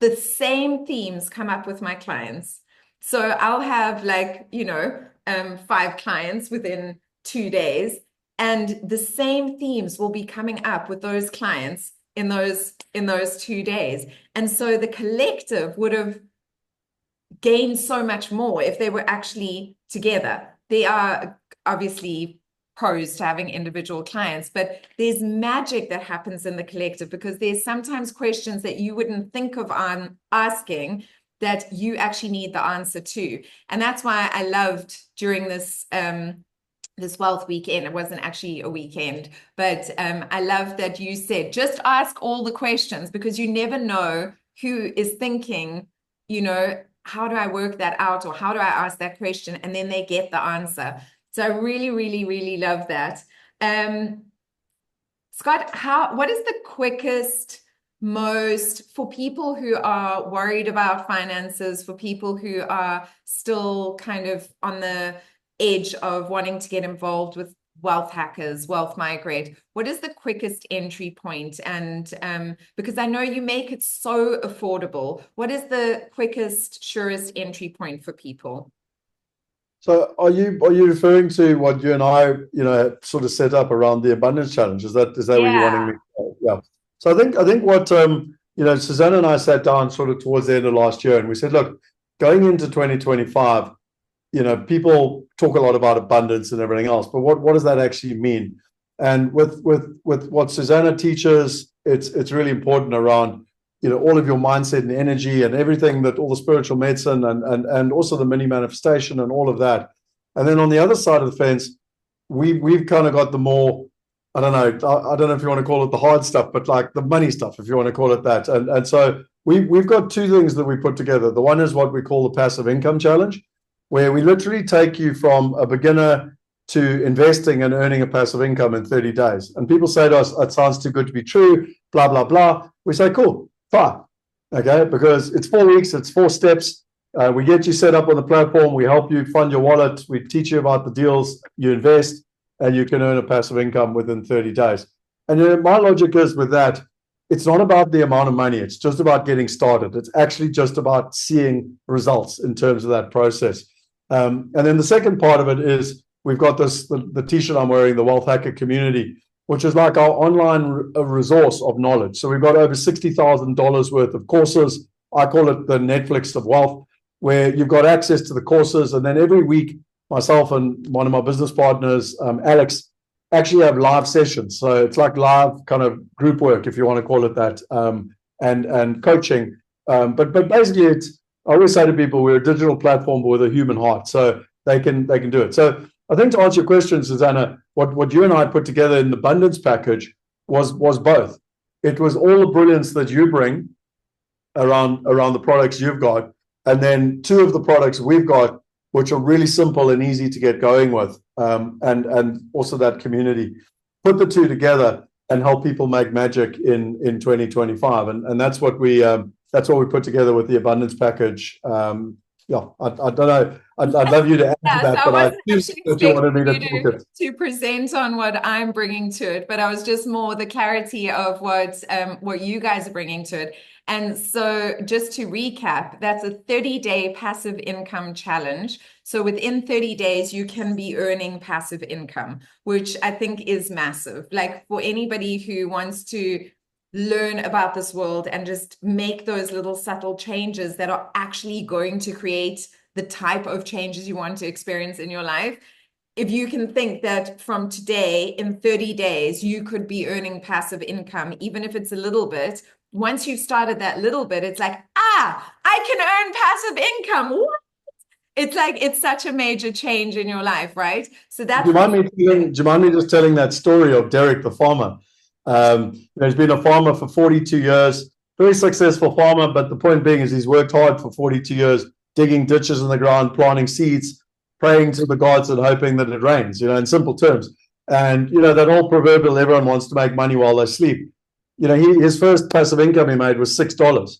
the same themes come up with my clients. So I'll have 5 clients within 2 days, and the same themes will be coming up with those clients in those 2 days. And so the collective would have gained so much more if they were actually together. They are obviously pros to having individual clients, but there's magic that happens in the collective because there's sometimes questions that you wouldn't think of asking that you actually need the answer to. And that's why I loved during this this wealth weekend, it wasn't actually a weekend, but I love that you said just ask all the questions, because you never know who is thinking, how do I work that out, or how do I ask that question, and then they get the answer. So I really, really, really love that. Scott, what is the quickest, for people who are worried about finances, for people who are still kind of on the edge of wanting to get involved with Wealth Hackers, Wealth Migrate, what is the quickest entry point? And because I know you make it so affordable, what is the quickest, surest entry point for people? So are you referring to what you and I, sort of set up around the abundance challenge? Is that where you're wanting me to go? Yeah. So I think what Susana and I sat down sort of towards the end of last year, and we said, look, going into 2025, people talk a lot about abundance and everything else, but what does that actually mean? And with what Susana teaches, it's really important around all of your mindset and energy and everything, that all the spiritual medicine and also the mini manifestation and all of that. And then on the other side of the fence, we've kind of got the more, I don't know if you want to call it the hard stuff, but like the money stuff, if you want to call it that. And so we've got 2 things that we put together. The one is what we call the passive income challenge, where we literally take you from a beginner to investing and earning a passive income in 30 days. And people say to us, it sounds too good to be true, blah, blah, blah. We say, cool. Fine. Okay, because it's 4 weeks, it's 4 steps. We get you set up on the platform, we help you fund your wallet, we teach you about the deals, you invest, and you can earn a passive income within 30 days. And my logic is with that, it's not about the amount of money, it's just about getting started. It's actually just about seeing results in terms of that process. And then the second part of it is we've got the t-shirt I'm wearing, the Wealth Hacker Community, which is like our online resource of knowledge. So we've got over $60,000 worth of courses. I call it the Netflix of wealth, where you've got access to the courses. And then every week, myself and one of my business partners, Alex, actually have live sessions. So it's like live kind of group work, if you want to call it that, and coaching. But basically, I always say to people, we're a digital platform with a human heart, so they can do it. So I think to answer your question, Susana, what you and I put together in the abundance package was both. It was all the brilliance that you bring around the products you've got, and then two of the products we've got, which are really simple and easy to get going with, and also that community. Put the two together and help people make magic in 2025, and that's what we put together with the abundance package. Yeah, I don't know. I'd love you to answer that, so but I assume that you wanted me to talk it. To present on what I'm bringing to it, but I was just more the clarity of what you guys are bringing to it. And so just to recap, that's a 30-day passive income challenge. So within 30 days, you can be earning passive income, which I think is massive. Like for anybody who wants to learn about this world and just make those little subtle changes that are actually going to create the type of changes you want to experience in your life. If you can think that from today in 30 days, you could be earning passive income, even if it's a little bit. Once you've started that little bit, it's like, I can earn passive income. What? It's like, it's such a major change in your life, right? So that's. Do you mind me just telling that story of Derek the farmer? He's been a farmer for 42 years, very successful farmer, but the point being is he's worked hard for 42 years, digging ditches in the ground, planting seeds, praying to the gods and hoping that it rains, in simple terms. And, that whole proverbial everyone wants to make money while they sleep. His first passive income he made was $6.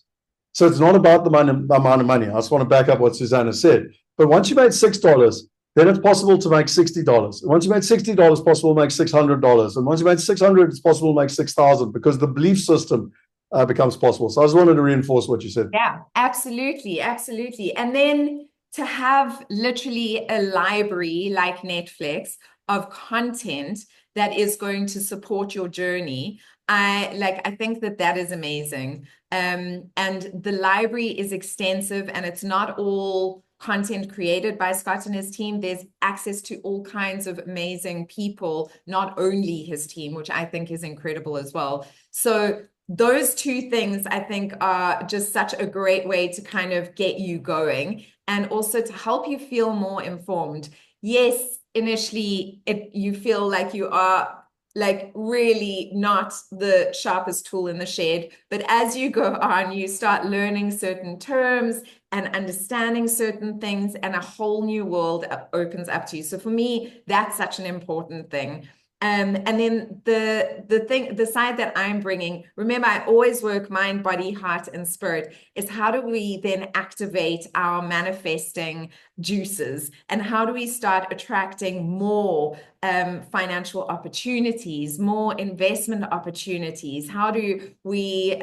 So it's not about the amount of money. I just want to back up what Susana said. But once you made $6, then it's possible to make $60. And once you made $60, it's possible to make $600. And once you made $600, it's possible to make $6,000 because the belief system becomes possible. So I just wanted to reinforce what you said. Yeah, absolutely. Absolutely. And then to have literally a library like Netflix of content that is going to support your journey. I think that is amazing. And the library is extensive and it's not all content created by Scott and his team. There's access to all kinds of amazing people, not only his team, which I think is incredible as well. So those two things I think are just such a great way to kind of get you going and also to help you feel more informed. Yes, initially you feel like you are like really not the sharpest tool in the shed, but as you go on, you start learning certain terms and understanding certain things, and a whole new world opens up to you. So for me, that's such an important thing. And then the side that I'm bringing, remember, I always work mind, body, heart, and spirit, is how do we then activate our manifesting juices? And how do we start attracting more financial opportunities, more investment opportunities? How do we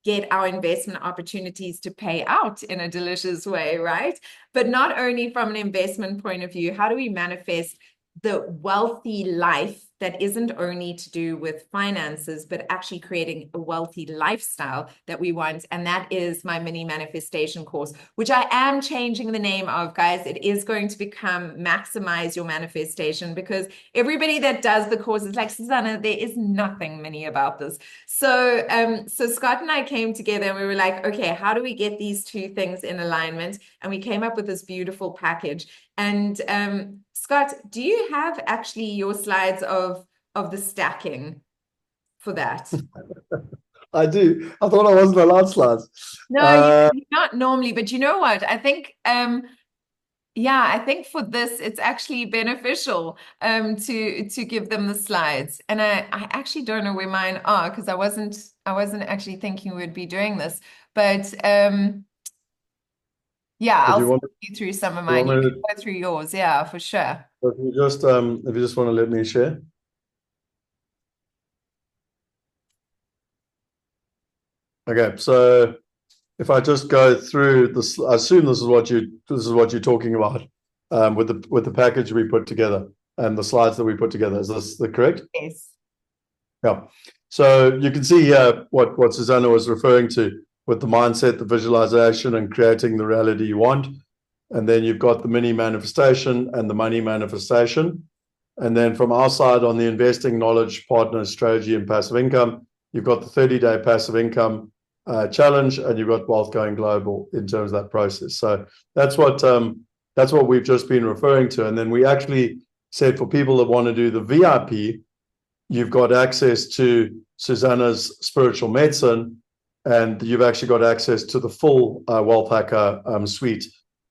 get our investment opportunities to pay out in a delicious way, right? But not only from an investment point of view, how do we manifest the wealthy life that isn't only to do with finances, but actually creating a wealthy lifestyle that we want? And that is my mini manifestation course, which I am changing the name of, guys. It is going to become Maximize Your Manifestation, because everybody that does the course is like, Susana, there is nothing mini about this. So Scott and I came together and we were like, okay, how do we get these two things in alignment? And we came up with this beautiful package. And Scott, do you have actually your slides of the stacking for that? I do. I thought I wasn't allowed slides. No, you're not normally, but you know what? I think I think for this it's actually beneficial to give them the slides. And I actually don't know where mine are, because I wasn't actually thinking we'd be doing this, but I'll walk you through some of mine. You can go through yours, yeah, for sure. If you just want to let me share. Okay, so if I just go through this, I assume this is what you're talking about with the package we put together and the slides that we put together. Is this correct? Yes. Yeah. So you can see here what Susana was referring to with the mindset, the visualization, and creating the reality you want. And then you've got the mini manifestation and the money manifestation. And then from our side on the investing, knowledge, partners, strategy, and passive income, you've got the 30-day passive income challenge, and you've got Wealth Going Global in terms of that process. So that's what we've just been referring to. And then we actually said for people that want to do the VIP, you've got access to Susana's spiritual medicine, and you've actually got access to the full Wealth Hacker suite,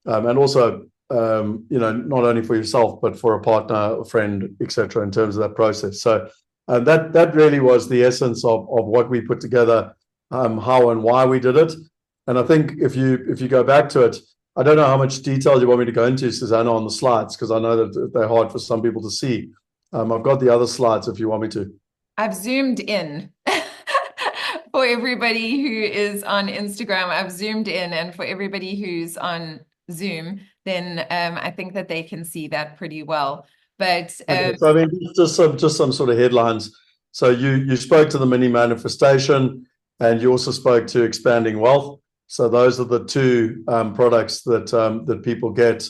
and also not only for yourself but for a partner, a friend, etc. in terms of that process. So that really was the essence of what we put together, how and why we did it. And I think if you go back to it, I don't know how much detail you want me to go into, Susana, on the slides, because I know that they're hard for some people to see. I've got the other slides if you want me to. I've zoomed in. For everybody who is on Instagram, I've zoomed in, and for everybody who's on Zoom, then I think that they can see that pretty well. But okay, so I mean, just some sort of headlines. So you spoke to the mini manifestation, and you also spoke to expanding wealth. So those are the two products that people get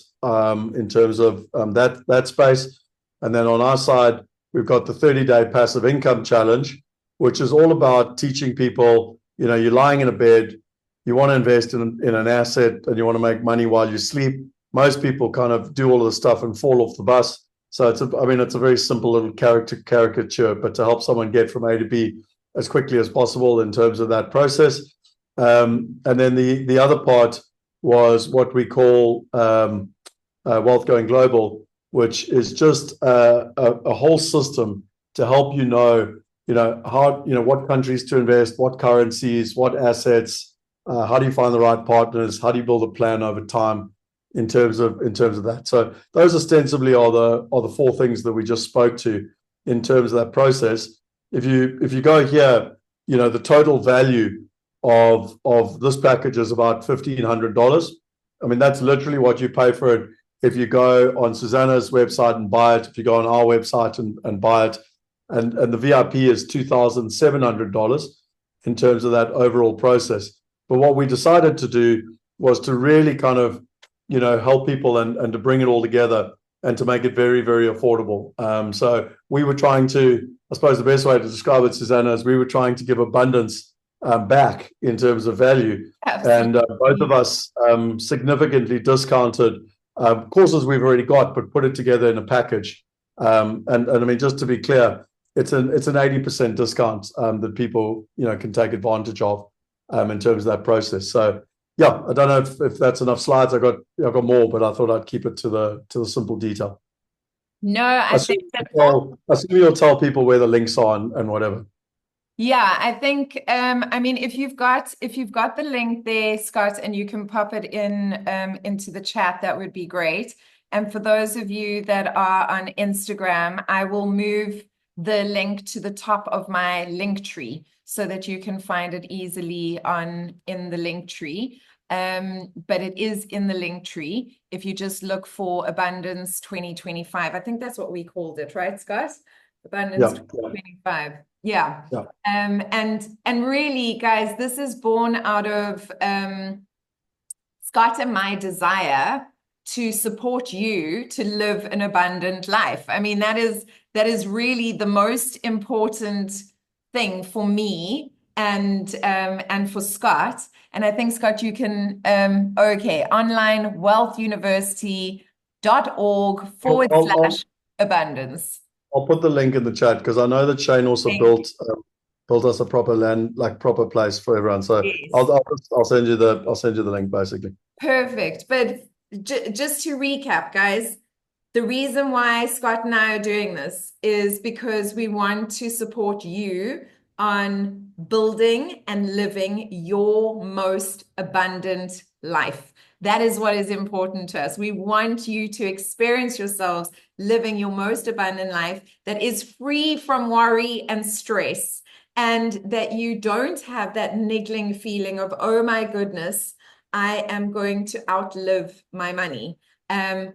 in terms of that space. And then on our side, we've got the 30-day passive income challenge, which is all about teaching people, you're lying in a bed, you want to invest in an asset, and you want to make money while you sleep. Most people kind of do all of the stuff and fall off the bus. So it's a very simple little caricature, but to help someone get from A to B as quickly as possible in terms of that process. And then the other part was what we call Wealth Going Global, which is just a whole system to help how what countries to invest, what currencies, what assets, how do you find the right partners, how do you build a plan over time in terms of that. So those ostensibly are the four things that we just spoke to in terms of that process. If you go here, the total value of this package is about $1,500. I mean, that's literally what you pay for it if you go on Susana's website and buy it, if you go on our website and buy it. And the VIP is $2,700 in terms of that overall process. But what we decided to do was to really kind of, help people and to bring it all together and to make it very, very affordable. So we were trying to, I suppose the best way to describe it, Susana, is we were trying to give abundance back in terms of value. Absolutely. And both of us significantly discounted courses we've already got, but put it together in a package. And I mean, just to be clear, it's an 80% discount that people can take advantage of in terms of that process. So yeah, I don't know if that's enough slides. I've got more, but I thought I'd keep it to the simple detail. No, I think that I assume you'll tell people where the links are and whatever. Yeah, I think I mean if you've got the link there, Scott, and you can pop it in into the chat, that would be great. And for those of you that are on Instagram, I will move the link to the top of my link tree so that you can find it easily in the link tree. But it is in the link tree. If you just look for Abundance 2025, I think that's what we called it, right, Scott? Abundance 2025. Yeah. And really, guys, this is born out of Scott and my desire to support you to live an abundant life. I mean, that is really the most important thing for me and for Scott. And I think, Scott, you can onlinewealthuniversity.org/abundance. I'll put the link in the chat because I know that Shane also built us a proper place for everyone. So yes. I'll send you the link basically. Perfect. But just to recap, guys, the reason why Scott and I are doing this is because we want to support you on building and living your most abundant life. That is what is important to us. We want you to experience yourselves living your most abundant life that is free from worry and stress, and that you don't have that niggling feeling of, oh my goodness, I am going to outlive my money,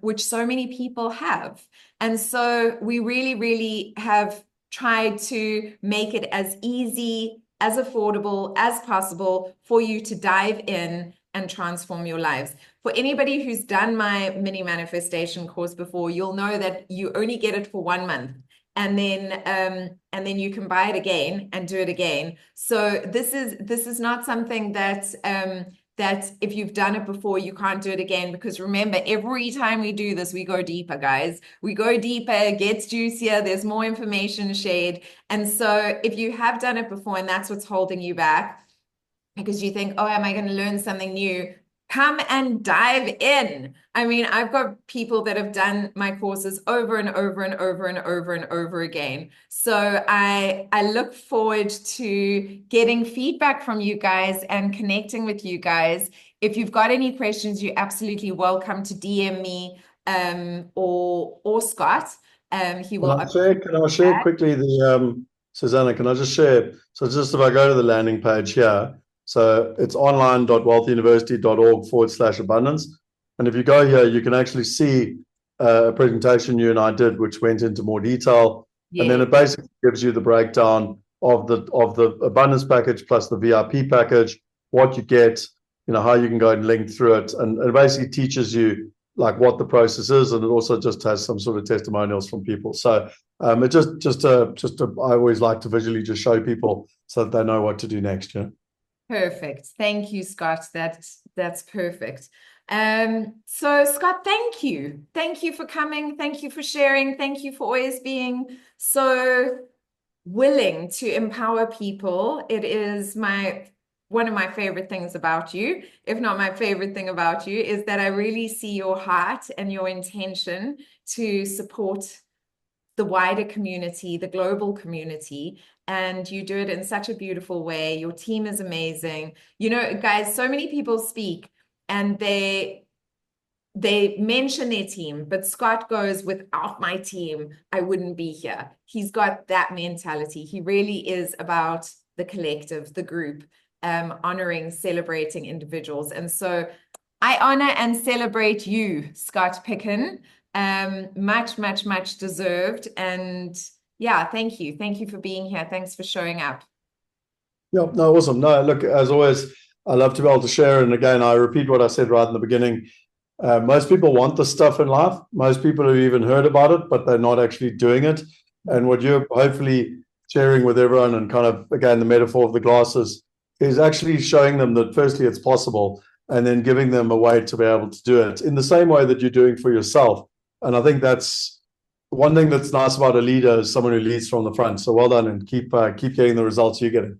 which so many people have. And so we really, really have tried to make it as easy, as affordable as possible for you to dive in and transform your lives. For anybody who's done my mini manifestation course before, you'll know that you only get it for 1 month. And then you can buy it again and do it again. So this is not something that that if you've done it before, you can't do it again. Because remember, every time we do this, we go deeper, guys. We go deeper, it gets juicier, there's more information shared. And so if you have done it before and that's what's holding you back, because you think, oh, am I going to learn something new? Come and dive in. I mean, I've got people that have done my courses over and over and over and over and over again. So I look forward to getting feedback from you guys and connecting with you guys. If you've got any questions, you're absolutely welcome to DM me or Scott. He will. Can I share quickly the Susana, can I just share? So just if I go to the landing page here, so it's online.wealthuniversity.org/abundance. And if you go here, you can actually see a presentation you and I did, which went into more detail. Yeah. And then it basically gives you the breakdown of the abundance package plus the VIP package, what you get, how you can go and link through it. And it basically teaches you like what the process is. And it also just has some sort of testimonials from people. So it I always like to visually just show people so that they know what to do next. Yeah. Perfect. Thank you, Scott. That's perfect. So Scott, thank you. Thank you for coming. Thank you for sharing. Thank you for always being so willing to empower people. It is one of my favorite things about you, if not my favorite thing about you, is that I really see your heart and your intention to support the wider community, the global community, and you do it in such a beautiful way. Your team is amazing. Guys, so many people speak and they mention their team, but Scott goes, without my team, I wouldn't be here. He's got that mentality. He really is about the collective, the group, honoring, celebrating individuals. And so I honor and celebrate you, Scott Picken. Much, much, much deserved. And yeah, thank you. Thank you for being here. Thanks for showing up. Yeah, no, awesome. No, look, as always, I love to be able to share. And again, I repeat what I said right in the beginning. Most people want this stuff in life. Most people have even heard about it, but they're not actually doing it. And what you're hopefully sharing with everyone, and kind of, again, the metaphor of the glasses, is actually showing them that firstly, it's possible, and then giving them a way to be able to do it in the same way that you're doing for yourself. And I think that's one thing that's nice about a leader, is someone who leads from the front. So well done, and keep getting the results you're getting.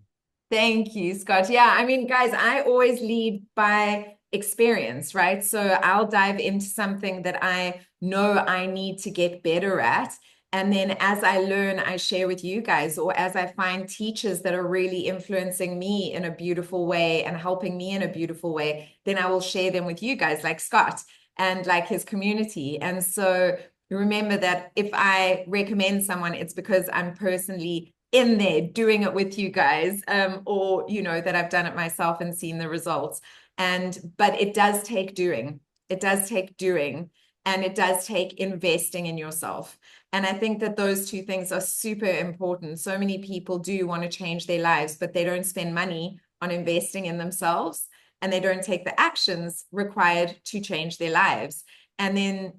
Thank you, Scott. Yeah, I mean, guys, I always lead by experience, right? So I'll dive into something that I know I need to get better at. And then as I learn, I share with you guys, or as I find teachers that are really influencing me in a beautiful way and helping me in a beautiful way, then I will share them with you guys, like Scott and like his community. And so remember that if I recommend someone, it's because I'm personally in there doing it with you guys, or that I've done it myself and seen the results. But it does take doing. It does take doing, and it does take investing in yourself. And I think that those two things are super important. So many people do want to change their lives, but they don't spend money on investing in themselves, and they don't take the actions required to change their lives. And then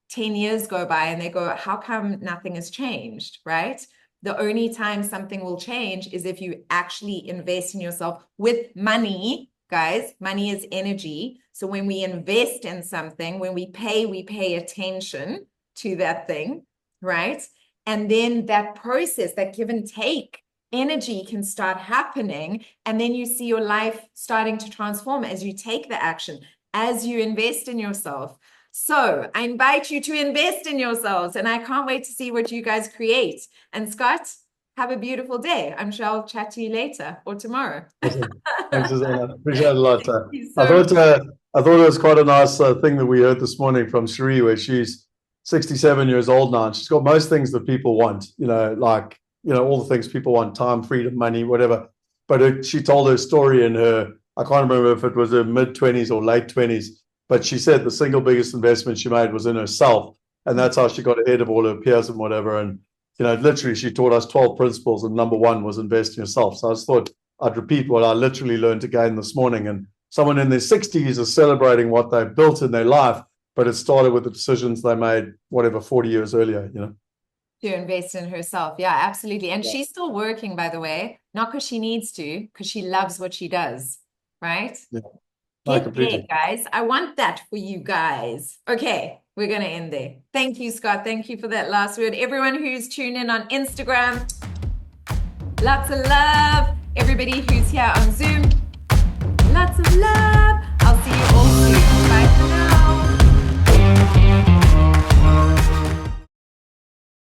10 years go by and they go, how come nothing has changed, right? The only time something will change is if you actually invest in yourself with money. Guys, money is energy. So when we invest in something, when we pay attention to that thing, right? And then that process, that give and take energy can start happening. And then you see your life starting to transform as you take the action, as you invest in yourself. So I invite you to invest in yourselves, and I can't wait to see what you guys create. And Scott, have a beautiful day. I'm sure I'll chat to you later or tomorrow. Awesome. Thanks, Susana. Appreciate it a lot. I thought it was quite a nice thing that we heard this morning from Cherie, where she's 67 years old now, and she's got most things that people want, all the things people want: time, freedom, money, whatever. But she told her story in her, I can't remember if it was her mid-20s or late 20s, but she said the single biggest investment she made was in herself. And that's how she got ahead of all her peers and whatever. And, literally she taught us 12 principles, and number one was invest in yourself. So I just thought I'd repeat what I literally learned again this morning. And someone in their 60s is celebrating what they've built in their life, but it started with the decisions they made, whatever, 40 years earlier, To invest in herself. Yeah, absolutely. And she's still working, by the way, not because she needs to, because she loves what she does, right? Yeah. Get Completely. there, guys. I want that for you guys. Okay, we're going to end there. Thank you, Scott. Thank you for that last word. Everyone who's tuned in on Instagram, lots of love. Everybody who's here on Zoom, lots of love.